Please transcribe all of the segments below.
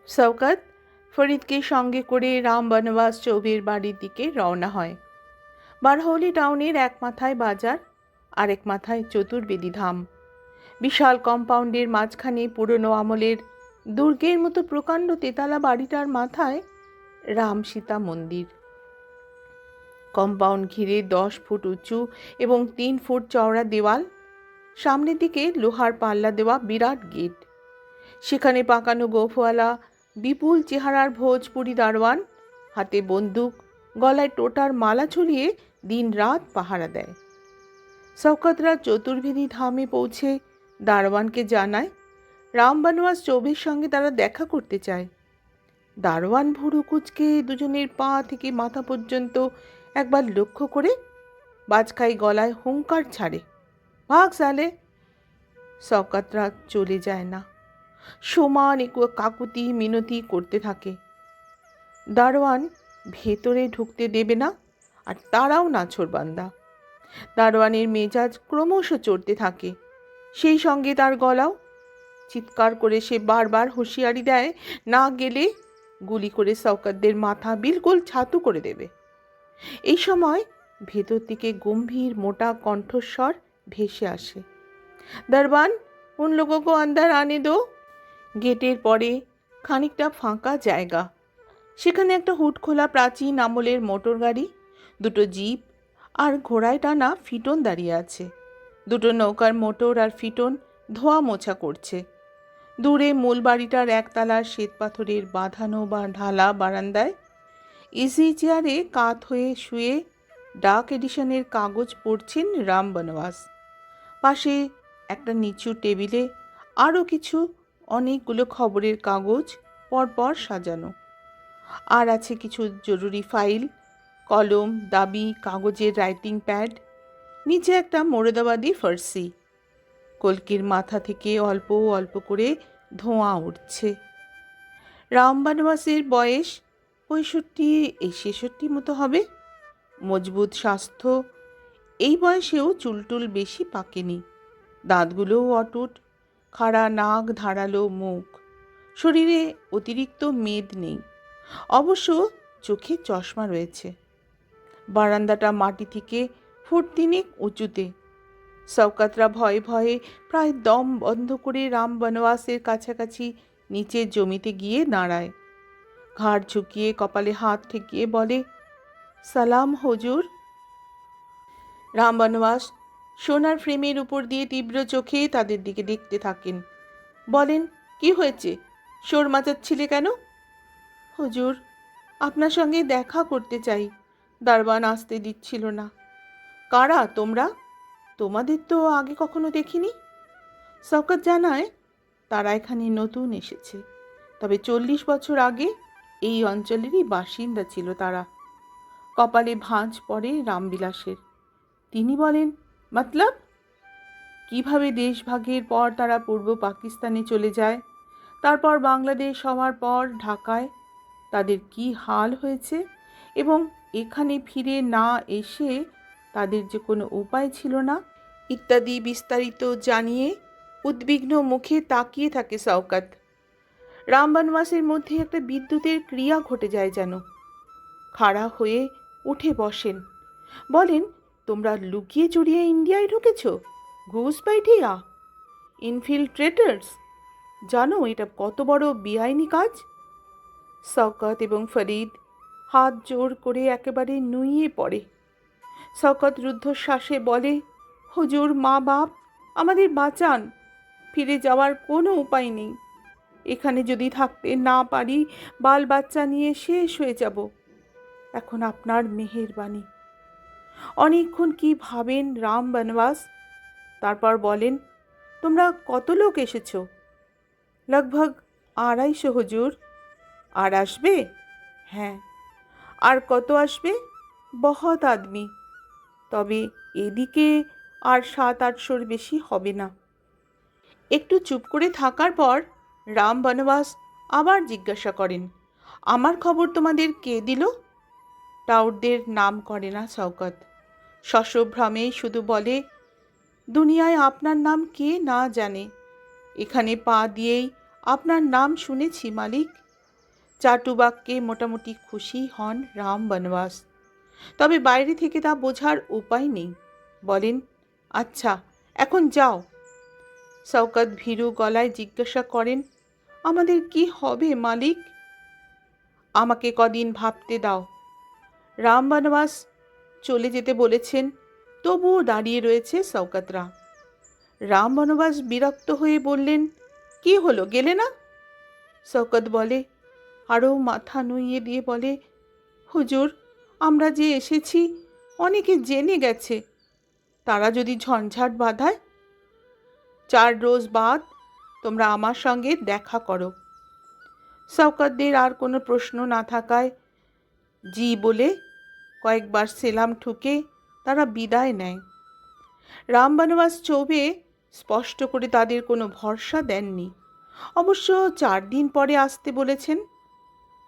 শওকত ফরিদকে সঙ্গে করে রাম বনবাস চৌবের বাড়ির দিকে রওনা হয়। বারহৌলি টাউনের এক মাথায় বাজার, আরেক মাথায় চতুর্বেদী ধাম। বিশাল কম্পাউন্ডের মাঝখানে পুরনো আমলের দুর্গের মতো প্রকাণ্ড তেতলা বাড়িটার মাথায় রাম সীতা মন্দির। কম্পাউন্ড ঘিরে 10 ফুট উঁচু এবং 3 ফুট চওড়া দেওয়াল, সামনের দিকে লোহার পাল্লা দেওয়া বিরাট গেট। সেখানে পাকানো গোফওয়ালা বিপুল চেহারার ভোজপুরি দারোয়ান, হাতে বন্দুক, গলায় টোটার মালা ঝুলিয়ে দিন রাত পাহারা দেয়। শওকতরা চতুর্বেদী ধামে পৌঁছে দারোয়ানকে জানায় রাম বনবাস চৌবের সঙ্গে তারা দেখা করতে চায়। দারোয়ান ভুরু কুচকে দুজনের পা থেকে মাথা পর্যন্ত একবার লক্ষ্য করে বাজখাই গলায় হুঙ্কার ছাড়ে, ভাগ সালে। শওকতরা চলে যায় না, সমান কাকুতি মিনতি করতে থাকে। দারোয়ান ভেতরে ঢুকতে দেবে না, আর তারাও নাছোড়বান্দা। দারোয়ানের মেজাজ ক্রমশ চড়তে থাকে, সেই সঙ্গে তার গলাও। চিৎকার করে সে বারবার হুঁশিয়ারি দেয়, না গেলে গুলি করে শওকতদের মাথা বিলকুল ছাতু করে দেবে। এই সময় ভেতর থেকে গম্ভীর মোটা কণ্ঠস্বর ভেসে আসে, দরবান উন লোগোं को अंदर आने दो। গেটের পরে খানিকটা ফাঁকা জায়গা, সেখানে একটা হুড খোলা প্রাচীন আমলের মোটর গাড়ি, দুটো জিপ আর ঘোড়ায় টানা ফিটন দাঁড়িয়ে আছে। দুটো নৌকার মোটর আর ফিটন ধোয়া মোছা করছে। দূরে মূল বাড়িটার একতলার শ্বেতপাথরের বাঁধানো বা ঢালা বারান্দায় ইজি চেয়ারে কাত হয়ে শুয়ে ডাক এডিশনের কাগজ পড়ছেন রাম বনবাস। পাশে একটা নিচু টেবিলে আরও কিছু অনেকগুলো খবরের কাগজ পরপর সাজানো, আর আছে কিছু জরুরি ফাইল, কলম, দাবি, কাগজের রাইটিং প্যাড, নিচে একটা মোরদাবাদী ফার্সি। কলকির মাথা থেকে অল্প অল্প করে ধোঁয়া উঠছে। রাম বনবাসের বয়স 65-66 মতো হবে। মজবুত স্বাস্থ্য, এই বয়সেও চুলটুল বেশি পাকেনি, দাঁতগুলোও অটুট, খাড়া নাক, ধারালো মুখ। শরীরে অতিরিক্ত মেদ নেই, অবশ্য চোখে চশমা রয়েছে। বারান্দাটা মাটি থেকে ফুট 3 উঁচুতে। শওকতরা ভয়ে ভয়ে প্রায় দম বন্ধ করে রাম বনবাসের কাছাকাছি নিচের জমিতে গিয়ে দাঁড়ায়। ঘাড় ঝুঁকিয়ে কপালে হাত ঠেকিয়ে বলে, সালাম হুজুর। রাম বনবাস সোনার ফ্রেমের উপর দিয়ে তীব্র চোখে তাদের দিকে দেখতে থাকেন। বলেন, কি হয়েছে, শোর মাচাচ্ছিলে কেন? হুজুর, আপনার সঙ্গে দেখা করতে চাই। দারোয়ান আসতে দিচ্ছিল না। কারা তোমরা? তোমাদের তো আগে কখনো দেখিনি। শওকত জানায় তারা এখানে নতুন এসেছে, তবে 40 বছর আগে এই অঞ্চলেরই বাসিন্দা ছিল তারা। কপালে ভাঁজ পড়ে রামবিলাসের। তিনি বলেন, মতলব? কিভাবে দেশভাগের পর তারা পূর্ব পাকিস্তানে চলে যায়, তারপর বাংলাদেশ হওয়ার পর ঢাকায় তাদের কি হাল হয়েছে, এবং এখানে ফিরে না এসে তাদের যে কোনো উপায় ছিল না, ইত্যাদি বিস্তারিত জানিয়ে উদ্বিগ্ন মুখে তাকিয়ে থাকে শওকত। রাম বনবাসের মধ্যে একটা বিদ্যুতের ক্রিয়া ঘটে যায় যেন। খাড়া হয়ে উঠে বসেন, বলেন, তোমরা লুকিয়ে চুরিয়ে ইন্ডিয়ায় ঢুকেছ? ঘুষ পাইঠিয়া, ইনফিলট্রেটার্স। জানো এটা কত বড় বেআইনি কাজ? শওকত এবং ফরিদ হাত জোর করে একেবারে নুইয়ে পড়ে। শওকত রুদ্ধশ্বাসে বলে, হুজুর, মা বাপ, আমাদের বাঁচান। ফিরে যাওয়ার কোনো উপায় নেই। এখানে যদি থাকতে না পারি, বাল বাচ্চা নিয়ে শেষ হয়ে যাব। এখন আপনার মেহেরবানি। অনেকক্ষণ কি ভাবেন রাম বনবাস, তারপর বলেন, তোমরা কত লোক এসেছো? লগভগ 250 হুজুর। আর আসবে? হ্যাঁ। আর কত আসবে? বহুত আদমি। তবে এদিকে আর 700-800-র বেশি হবে না। একটু চুপ করে থাকার পর রাম বনবাস আবার জিজ্ঞাসা করেন, আমার খবর তোমাদের কে দিল? টাউটদের নাম করে না শওকত। শশভ্রমে শুধু বলে, দুনিয়ায় আপনার নাম কে না জানে। এখানে পা দিয়েই আপনার নাম শুনেছি মালিক। চাটুবাক্যে মোটামুটি খুশি হন রাম বনবাস। তবে বাইরে থেকে তা বোঝার উপায় নেই। বলেন, আচ্ছা এখন যাও। শওকত ভীরু গলায় জিজ্ঞাসা করেন, আমাদের কি হবে মালিক? আমাকে কদিন ভাবতে দাও। রাম বনবাস চলে যেতে বলেছেন, তবুও দাঁড়িয়ে রয়েছে শওকতরা। রাম বনবাস বিরক্ত হয়ে বললেন, কি হলো, গেলে না? শওকত বলে, আরও মাথা নুইয়ে দিয়ে বলে, হুজুর, আমরা যে এসেছি অনেকে জেনে গেছে। তারা যদি ঝঞ্ঝাট বাঁধায়, 4 রোজ বাদ তোমরা আমার সঙ্গে দেখা করো। শওকতদের আর কোনো প্রশ্ন না থাকায় জি বলে কয়েকবার সেলাম ঠুকে তারা বিদায় নেয়। রাম বনবাস চৌবে স্পষ্ট করে তাদের কোনো ভরসা দেননি। অবশ্য 4 দিন পরে আসতে বলেছেন।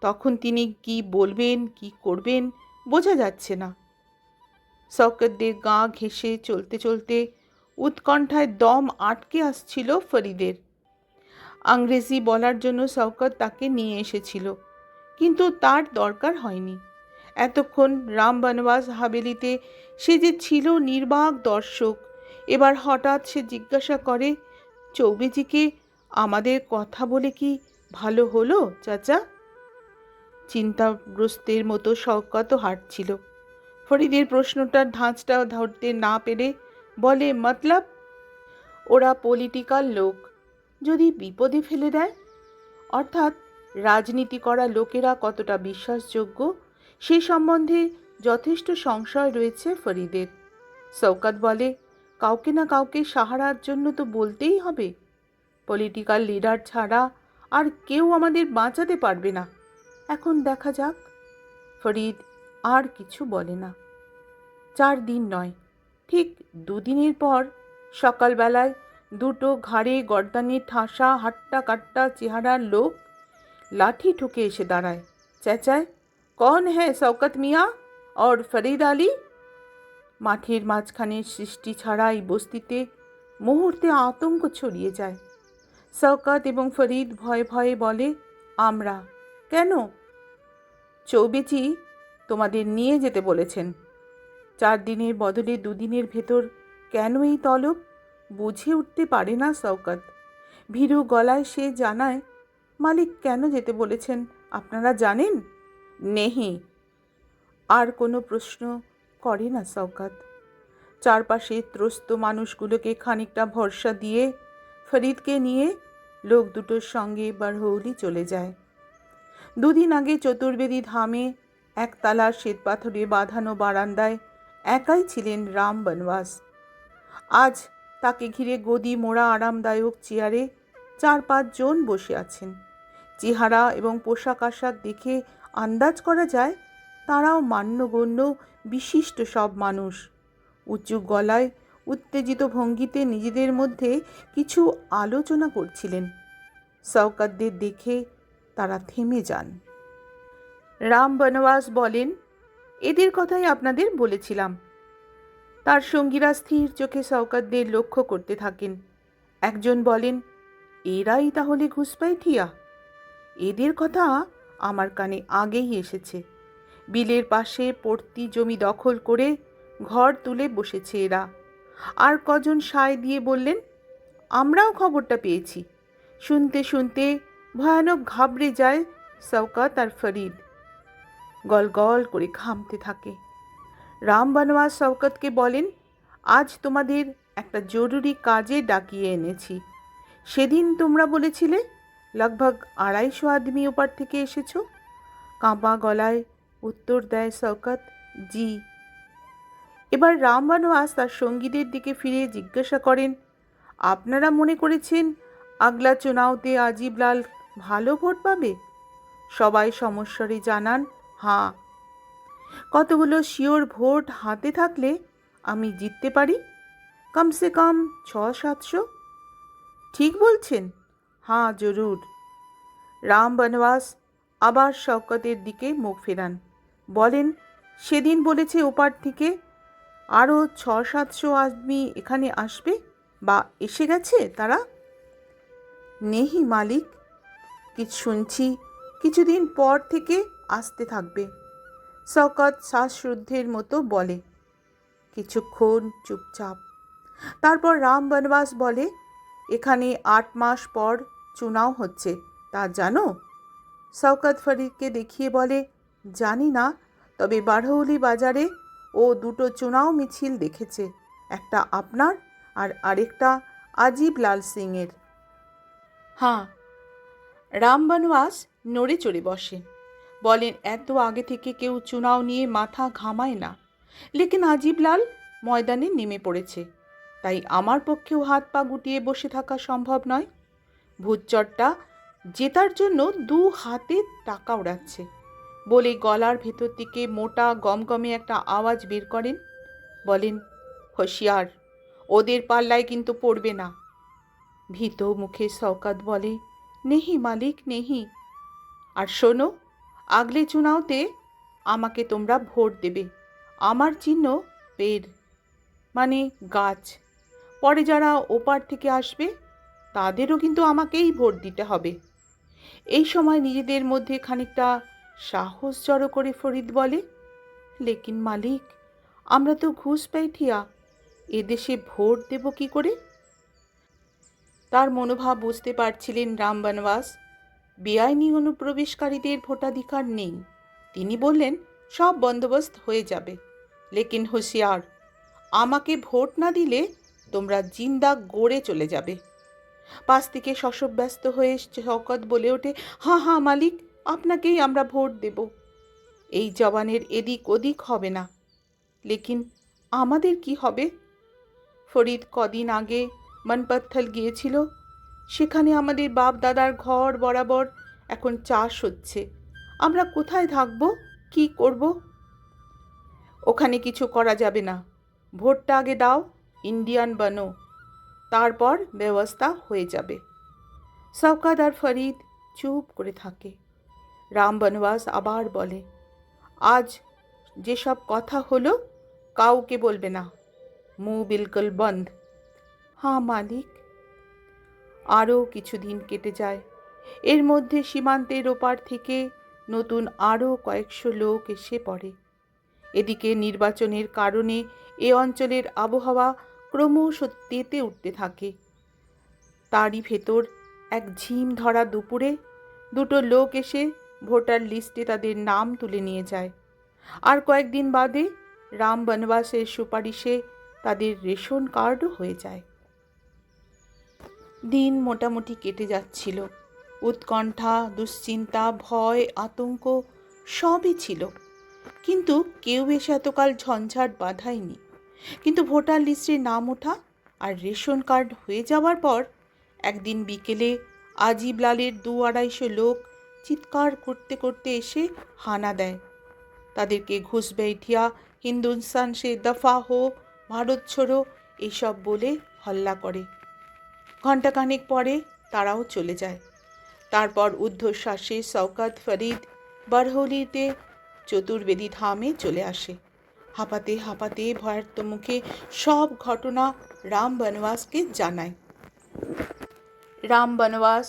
তখন তিনি কি বলবেন, কি করবেন বোঝা যাচ্ছে না। শওকতদের গা ঘেঁষে চলতে চলতে উৎকণ্ঠায় দম আটকে আসছিল ফরিদের। আংরেজি বলার জন্য শওকত তাকে নিয়ে এসেছিল, কিন্তু তার দরকার হয়নি। এতক্ষণ রাম বনবাস হাভেলিতে সে যে ছিল নির্বাক দর্শক, এবার হঠাৎ সে জিজ্ঞাসা করে, চৌবেজিকে আমাদের কথা বলে কি ভালো হলো চাচা? চিন্তাগ্রস্তের মতো শওকতও হাঁটছিল। ফরিদের প্রশ্নটার ধাঁচটা ধরতে না পেরে বলে, মতলব? ওরা পলিটিক্যাল লোক, যদি বিপদে ফেলে দেয়। অর্থাৎ রাজনীতি করা লোকেরা কতটা বিশ্বাসযোগ্য সে সম্বন্ধে যথেষ্ট সংশয় রয়েছে ফরিদের। শওকত বলে, কাউকে না কাউকে সাহারার জন্য তো বলতেই হবে। পলিটিক্যাল লিডার ছাড়া আর কেউ আমাদের বাঁচাতে পারবে না। এখন দেখা যাক। ফরিদ আর কিছু বলে না। 4 দিন নয়, ঠিক 2 দিনের পর সকালবেলায় দুটো ঘাড়ে গর্দানে ঠাসা হাট্টা কাট্টা চেহারার লোক লাঠি ঠুকে এসে দাঁড়ায়, চেঁচায়, কন হ্যাঁ শওকত মিয়া और ফরিদ আলী? মাঠের মাঝখানে সৃষ্টি ছাড়া এই বস্তিতে মুহূর্তে আতঙ্ক ছড়িয়ে যায়। শওকত এবং ফরিদ ভয়ে ভয়ে বলে, আমরা? কেন? চৌবেজি তোমাদের নিয়ে যেতে বলেছেন। 4 দিনের বদলে 2 দিনের ভেতর কেন এই তলব বুঝে উঠতে পারে না শওকত। ভীরু গলায় সে জানায়, মালিক কেন যেতে বলেছেন আপনারা জানেন? নেহি। আর কোনো প্রশ্ন করে না শওকত। চারপাশে ত্রস্ত মানুষগুলোকে খানিকটা ভরসা দিয়ে ফরিদকে নিয়ে লোক দুটোর সঙ্গে বারহৌলি চলে যায়। 2 দিন আগে চতুর্বেদী ধামে একতলা শ্বেতপাথরে বাঁধানো বারান্দায় একাই ছিলেন রাম বনবাস। আজ তাকে ঘিরে গদি মোড়া আরামদায়ক চেয়ারে 4-5 জন বসে আছেন। চেহারা এবং পোশাক আশাক দেখে আন্দাজ করা যায় তারাও মান্যগণ্য বিশিষ্ট সব মানুষ। উঁচু গলায় উত্তেজিত ভঙ্গিতে নিজেদের মধ্যে কিছু আলোচনা করছিলেন। শওকতদের দেখে তারা থেমে যান। রাম বনবাস বলেন, এদের কথাই আপনাদের বলেছিলাম। তার সঙ্গীরা স্থির চোখে শওকতদের লক্ষ্য করতে থাকেন। একজন বলেন, এরাই তাহলে ঘুষপাইঠিয়া? এদের কথা আমার কানে আগেই এসেছে। বিলের পাশে পড়তি জমি দখল করে ঘর তুলে বসেছে এরা। আর কজন সায় দিয়ে বললেন, আমরাও খবরটা পেয়েছি। শুনতে শুনতে ভয়ানক ঘাবড়ে যায় শওকত আর ফরিদ। গল গল করে ঘামতে থাকে। রাম বনবাস শওকতকে বলেন, আজ তোমাদের একটা জরুরি কাজে ডাকিয়ে এনেছি। সেদিন তোমরা বলেছিলে লগভগ 250 আদমি ওপার থেকে এসেছ। কাঁপা গলায় উত্তর দেয় শওকত, জি। এবার রাম বনবাস তার সঙ্গীদের দিকে ফিরে জিজ্ঞাসা করেন, আপনারা মনে করেছেন আগলা চুনাওতে আজিবলাল ভালো ভোট পাবে? সবাই সমস্বরে জানান, হাঁ। কতগুলো শিওর ভোট হাতে থাকলে আমি জিততে পারি? কমসে কম 600-700। ঠিক বলছেন? হ্যাঁ, জরুর। রাম বনবাস আবার শওকতের দিকে মুখ ফেরান, বলেন, সেদিন বলেছে ওপার থেকে আরও 600-700 আদমি এখানে আসবে বা এসে গেছে তারা? নেহি মালিক, কি শুনছি কিছুদিন পর থেকে আসতে থাকবে। শওকত শ্বাসরুদ্ধের মতো বলে। কিছুক্ষণ চুপচাপ। তারপর রাম বনবাস বলে, এখানে 8 মাস পর চুনাও হচ্ছে, তা জানো? শওকত ফরিদকে দেখিয়ে বলে, জানি না, তবে বারহৌলি বাজারে ও 2টো চুনাও মিছিল দেখেছে, একটা আপনার আর আরেকটা আজিব লাল সিংয়ের। হ্যাঁ। রাম বনবাস নড়ে চড়ে বসেন, বলেন, এত আগে থেকে কেউ চুনাও নিয়ে মাথা ঘামায় না, লেকিন আজিবলাল ময়দানে নেমে পড়েছে, তাই আমার পক্ষেও হাত পা গুটিয়ে বসে থাকা সম্ভব নয়। ভূতচরটা জেতার জন্য 2 হাতে টাকা ওড়াচ্ছে বলে গলার ভেতর থেকে মোটা গমগমে একটা আওয়াজ বের করেন। বলেন, হুঁশিয়ার, ওদের পাল্লায় কিন্তু পড়বে না। ভীত মুখে শওকত বলে, নেহি মালিক নেহি। আর শোনো, আগলে চুনাওতে আমাকে তোমরা ভোট দেবে। আমার চিহ্ন পের, মানে গাছ। পরে যারা ওপার থেকে আসবে তাদেরও কিন্তু আমাকেই ভোট দিতে হবে। এই সময় নিজেদের মধ্যে খানিকটা সাহস জড়ো করে ফরিদ বলে, লেকিন মালিক, আমরা তো ঘুষ পাইঠিয়া, এদেশে ভোট দেব কি করে? তার মনোভাব বুঝতে পারছিলেন রাম বনবাস। বেআইনি অনুপ্রবেশকারীদের ভোটাধিকার নেই। তিনি বললেন, সব বন্দোবস্ত হয়ে যাবে, লেকিন হুঁশিয়ার, আমাকে ভোট না দিলে তোমরা জিন্দা গড়ে চলে যাবে। পাশ থেকে শশব্যস্ত হয়ে শওকত বলে ওঠে, হ্যাঁ হ্যাঁ মালিক, আপনাকেই আমরা ভোট দেব। এই জওয়ানের এদিক ওদিক হবে না। লেকিন আমাদের কি হবে? ফরিদ কদিন আগে মনপত্থল গিয়েছিল, সেখানে আমাদের বাপ দাদার ঘর বরাবর এখন চাষ হচ্ছে। আমরা কোথায় থাকবো, কি করব? ওখানে কিছু করা যাবে না। ভোটটা আগে দাও, ইন্ডিয়ান বানো, তারপর ব্যবস্থা হয়ে যাবে। শওকত আর ফরিদ চুপ করে থাকে। রাম বনবাস আবার বলে, আজ যেসব কথা হলো কাউকে বলবে না, মুখ বিলকুল বন্ধ। হ্যাঁ মালিক। আরও কিছুদিন কেটে যায়। এর মধ্যে সীমান্তের ওপার থেকে নতুন আরও কয়েকশো লোক এসে পড়ে। এদিকে নির্বাচনের কারণে এ অঞ্চলের আবহাওয়া ক্রমশ তেতে উঠতে থাকে। তারই ভেতর এক ঝিম ধরা দুপুরে 2টো লোক এসে ভোটার লিস্টে তাদের নাম তুলে নিয়ে যায়। আর কয়েকদিন বাদে রাম বনবাসের সুপারিশে তাদের রেশন কার্ডও হয়ে যায়। দিন মোটামুটি কেটে যাচ্ছিল। উৎকণ্ঠা, দুশ্চিন্তা, ভয়, আতঙ্ক সবই ছিল, কিন্তু কেউ এসে এতকাল ঝঞ্ঝাট বাঁধায়নি। কিন্তু ভোটার লিস্টে নাম ওঠা আর রেশন কার্ড হয়ে যাওয়ার পর একদিন বিকেলে আজিবলালের 200-250 লোক চিৎকার করতে করতে এসে হানা দেয়। তাদেরকে ঘুষ বেঠিয়া, হিন্দুস্তান সে দফা হো, ভারত ছোড়ো এইসব বলে হল্লা করে। ঘণ্টাখানেক পরে তারাও চলে যায়। তারপর ঊর্ধ্বশ্বাসে শওকত ফরিদ বারহৌলিতে চতুর্বেদী ধামে চলে আসে। হাঁপাতে হাঁপাতে ভয়ার্ত মুখে সব ঘটনা রাম বনবাসকে জানায়। রাম বনবাস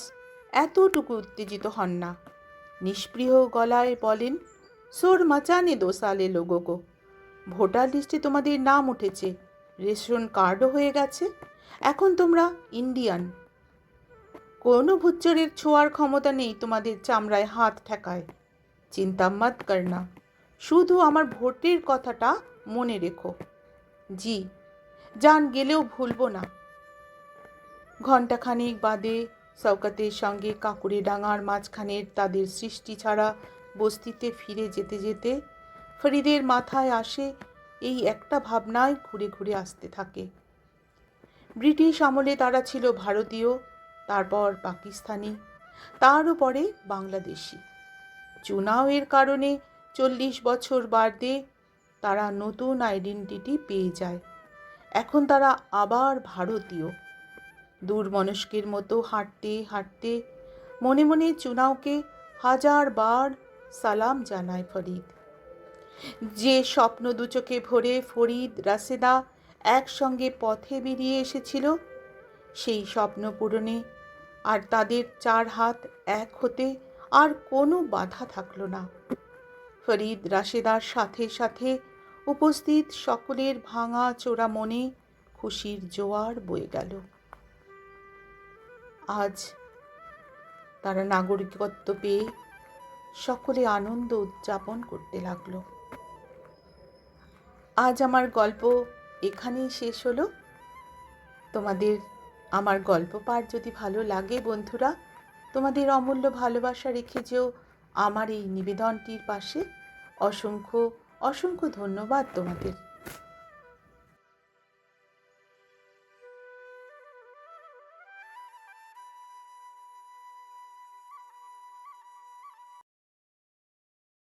এতটুকু উত্তেজিত হন না। নিষ্পৃহ গলায় বলেন, শোর মাচানে 2 সালে লোগো কো। ভোটার লিস্টে তোমাদের নাম উঠেছে, রেশন কার্ডও হয়ে গেছে, এখন তোমরা ইন্ডিয়ান। কোনো ভুচ্চরের ছোঁয়ার ক্ষমতা নেই তোমাদের চামড়ায় হাত ঠেকায়। চিন্তা মত করনা, শুধু আমার ভোটের কথাটা মনে রেখো। জি, জান গেলেও ভুলবো না। ঘণ্টাখানেক বাদে শওকতের সঙ্গে কাকুরেডাঙ্গার মাঝখানের তাদের সৃষ্টি ছাড়া বস্তিতে ফিরে যেতে যেতে ফরিদের মাথায় আসে এই একটা ভাবনায় ঘুরে ঘুরে আসতে থাকে। ব্রিটিশ আমলে তারা ছিল ভারতীয়, তারপর পাকিস্তানি, তারও পরে বাংলাদেশি। চুনাওয়ের কারণে 40 বছর বাদে তারা নতুন আইডেন্টিটি পেয়ে যায়। এখন তারা আবার ভারতীয়। দূরমনস্কের মতো হাঁটতে হাঁটতে মনে মনে চুনাওকে 1000 বার সালাম জানায় ফরিদ। যে স্বপ্ন দুচোখে ভরে ফরিদ রাশেদা একসঙ্গে পথে বেরিয়ে এসেছিল, সেই স্বপ্ন পূরণে আর তাদের 4 হাত এক হতে আর কোনো বাধা থাকলো না। ফরিদ রাশেদার সাথে সাথে উপস্থিত সকলের ভাঙা চোরা মনে খুশির জোয়ার বয়ে গেল। আজ তারা নাগরিকত্ব পেয়ে সকলে আনন্দ উদযাপন করতে লাগলো। আজ আমার গল্প এখানেই শেষ হলো। তোমাদের আমার গল্প পাঠ যদি ভালো লাগে বন্ধুরা, তোমাদের অমূল্য ভালোবাসা রেখে যেও আমার এই নিবেদনটির পাশে। অসংখ্য অসংখ্য ধন্যবাদ তোমাদের।